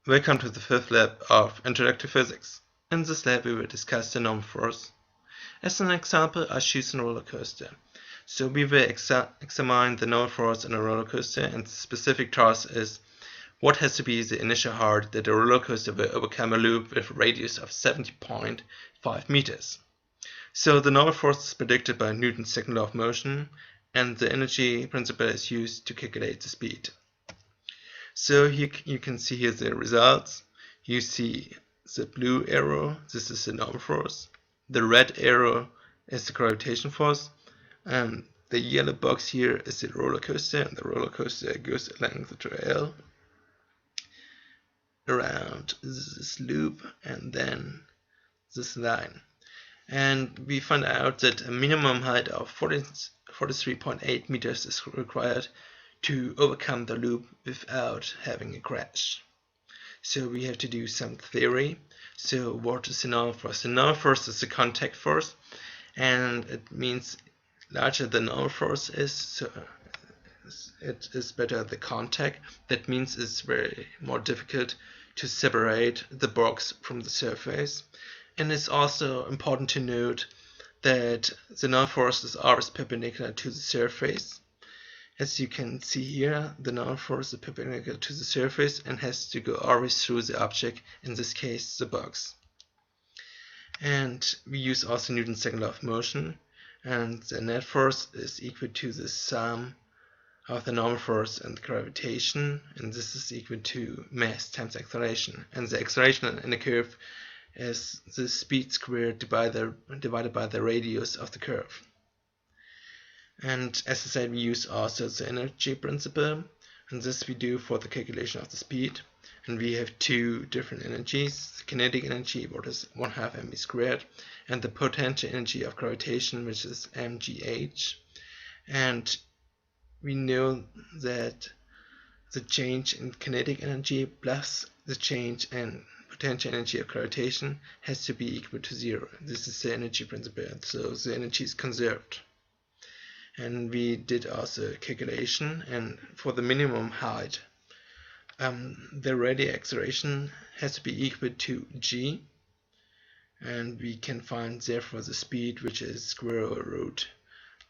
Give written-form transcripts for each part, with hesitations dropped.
Welcome to the fifth lab of Introductory Physics. In this lab we will discuss the normal force. As an example, I choose a roller coaster. So we will examine the normal force in a roller coaster, and the specific task is what has to be the initial height that the roller coaster will overcome a loop with a radius of 70.5 meters. So the normal force is predicted by Newton's second law of motion, and the energy principle is used to calculate the speed. So here you can see here the results. You see the blue arrow, this is the normal force. The red arrow is the gravitation force. And the yellow box here is the roller coaster, and the roller coaster goes along the trail around this loop and then this line. And we find out that a minimum height of 43.8 meters is required to overcome the loop without having a crash. So we have to do some theory. So what is the normal force? The normal force is the contact force, and it means larger the normal force is, so it is better the contact. That means it's very more difficult to separate the box from the surface. And it's also important to note that the normal force is always perpendicular to the surface. As you can see here, the normal force is perpendicular to the surface and has to go always through the object, in this case the box. And we use also Newton's second law of motion, and the net force is equal to the sum of the normal force and gravitation, and this is equal to mass times acceleration. And the acceleration in the curve is the speed squared divided by the radius of the curve. And as I said, we use also the energy principle, and this we do for the calculation of the speed. And we have two different energies: the kinetic energy, what is 1/2 mv squared, and the potential energy of gravitation, which is mgh. And we know that the change in kinetic energy plus the change in potential energy of gravitation has to be equal to 0. This is the energy principle, so the energy is conserved. And we did also a calculation, and for the minimum height, the radial acceleration has to be equal to g, and we can find therefore the speed, which is square root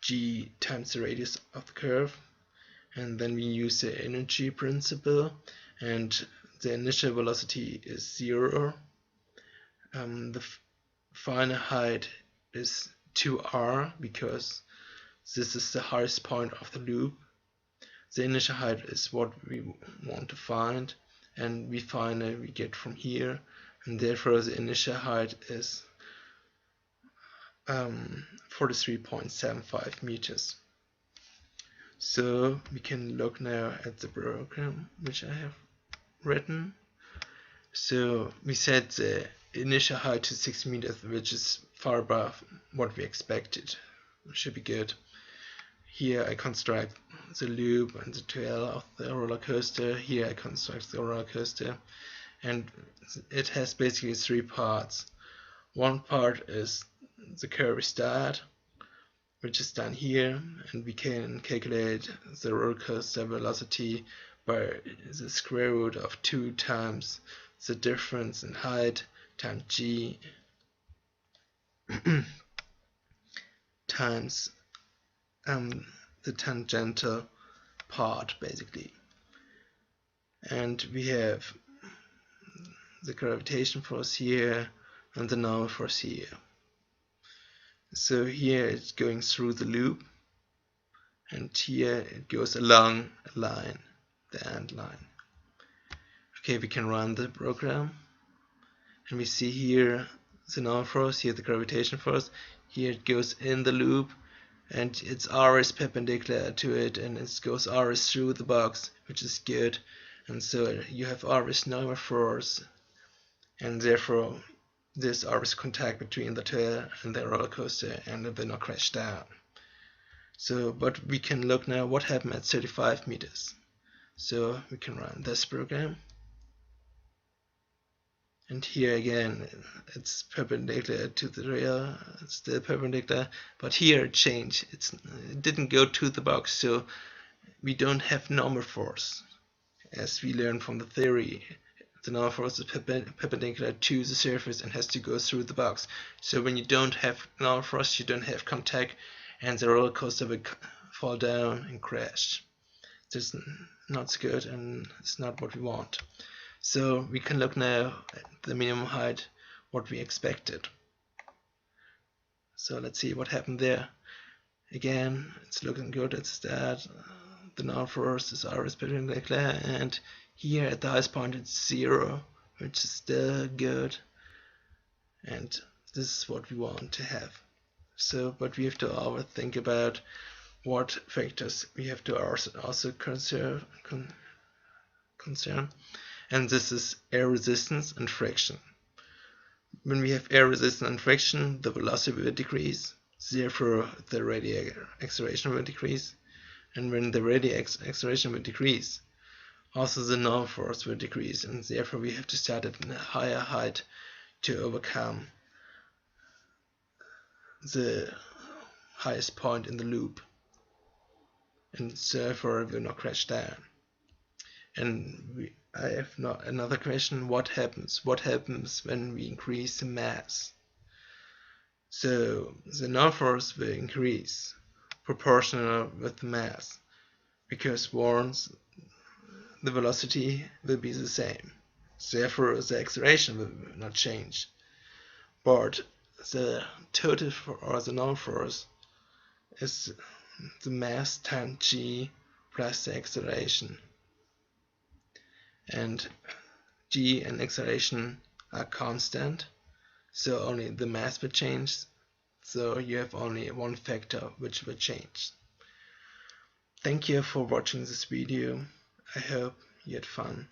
g times the radius of the curve. And then we use the energy principle, and the initial velocity is 0. The final height is 2r because this is the highest point of the loop. The initial height is what we want to find, and we get from here, and therefore the initial height is 43.75 meters. So we can look now at the program which I have written. So we set the initial height to 6 meters, which is far above what we expected. It should be good. Here I construct the loop and the trail of the roller coaster. Here I construct the roller coaster, and it has basically 3 parts. One part is the curve start, which is done here, and we can calculate the roller coaster velocity by the square root of 2 times the difference in height times g times the tangential part, basically. And we have the gravitation force here and the normal force here. So here it's going through the loop, and here it goes along a line, the end line. Okay, we can run the program, and we see here the normal force, here the gravitation force. Here it goes in the loop, and it's always perpendicular to it, and it goes always through the box, which is good. And so you have always normal force, and therefore there's always contact between the tail and the roller coaster, and it will not crash down. So, but we can look now what happened at 35 meters. So we can run this program, and here again it's perpendicular to the rail, it's still perpendicular, but here it changed. It didn't go to the box, so we don't have normal force, as we learned from the the null force is perpendicular to the surface and has to go through the box. So when you don't have null force, you don't have contact, and the roller coaster will fall down and crash. This is not good, and it's not what we want. So we can look now at the minimum height, what we expected. So let's see what happened there. Again, it's looking good at the start. The null force is always perpendicular, and here at the highest point it's 0, which is still good, and this is what we want to have. So, but we have to always think about what factors we have to also concern, and this is air resistance and friction. When we have air resistance and friction, the velocity will decrease, therefore the radial acceleration will decrease, and when the radial acceleration will decrease, also the null force will decrease, and therefore we have to start at a higher height to overcome the highest point in the loop, and therefore it will not crash down. And I have another question: what happens? What happens when we increase the mass? So the null force will increase proportional with the mass, because once the velocity will be the same, therefore the acceleration will not change, but the total or the null force is the mass times g plus the acceleration, and g and acceleration are constant, so only the mass will change, so you have only one factor which will change. Thank you for watching this video. I hope you had fun.